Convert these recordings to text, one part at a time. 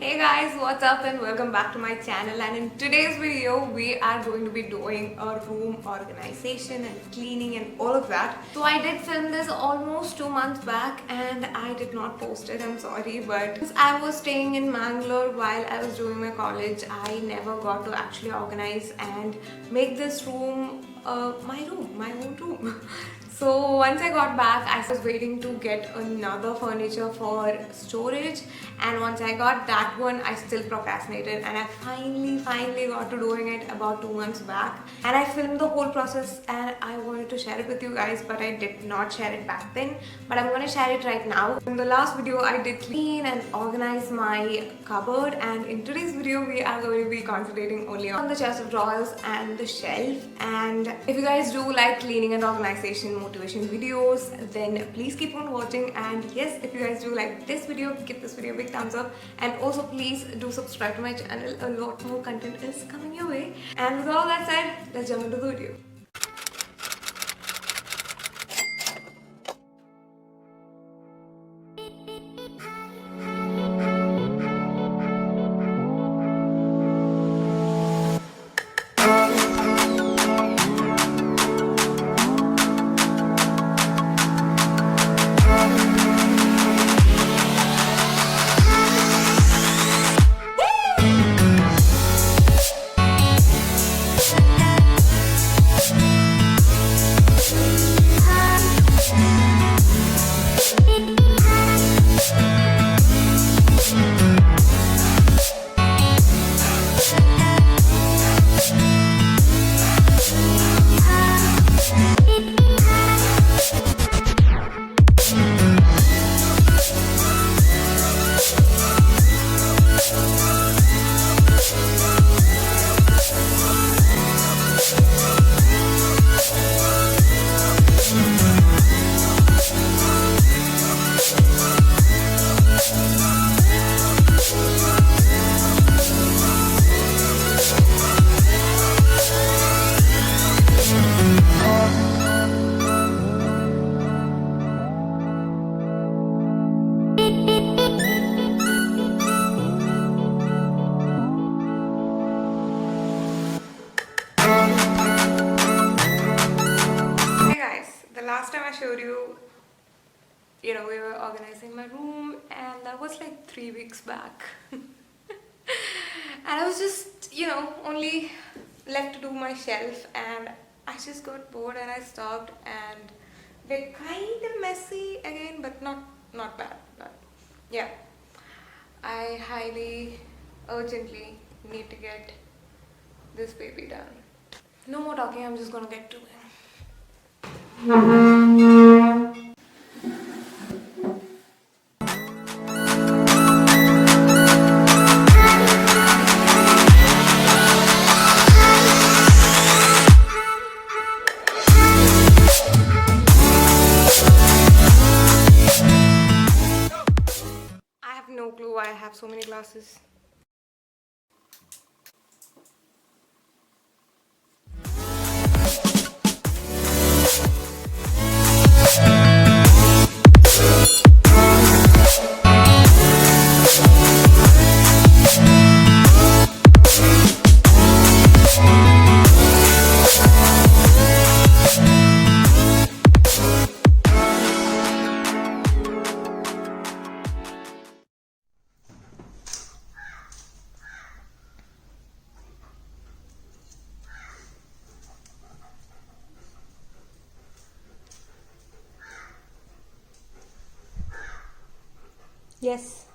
Hey guys, what's up and welcome back to my channel, and in today's video we are going to be doing a room organization and cleaning and all of that. So I did film this almost 2 months back and I did not post it, I'm sorry, but since I was staying in Mangalore while I was doing my college, I never got to actually organize and make this room my own room. So once I got back, I was waiting to get another furniture for storage, and once I got that one, I still procrastinated, and I finally got to doing it about 2 months back. And I filmed the whole process and I wanted to share it with you guys, but I did not share it back then, but I'm gonna share it right now. In the last video, I did clean and organize my cupboard, and in today's video, we are going to be concentrating only on the chest of drawers and the shelf. And if you guys do like cleaning and organization motivation videos, then please keep on watching. And yes, if you guys do like this video, give this video a big thumbs up, and also please do subscribe to my channel. A lot more content is coming your way. And with all that said, let's jump into the video. Last time I showed you, we were organizing my room, and that was like 3 weeks back. And I was just, only left to do my shelf, and I just got bored and I stopped, and they're kind of messy again, but not bad. But yeah, I highly, urgently need to get this baby done. No more talking, I'm just gonna get to it. I have no clue why I have so many glasses. Yes.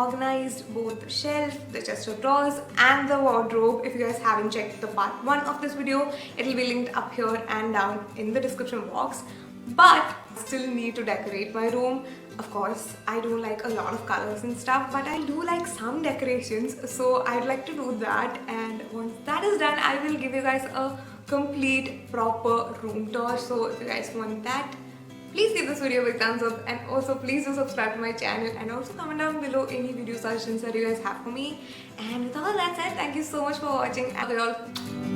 organized both the shelf, the chest of drawers and the wardrobe. If you guys haven't checked the part 1 of this video, it will be linked up here and down in the description box. But I still need to decorate my room. Of course, I don't like a lot of colors and stuff, but I do like some decorations, so I'd like to do that. And once that is done, I will give you guys a complete proper room tour. So if you guys want that, please give this video a big thumbs up, and also please do subscribe to my channel, and also comment down below any video suggestions that you guys have for me. And with all that said, thank you so much for watching. Love you all.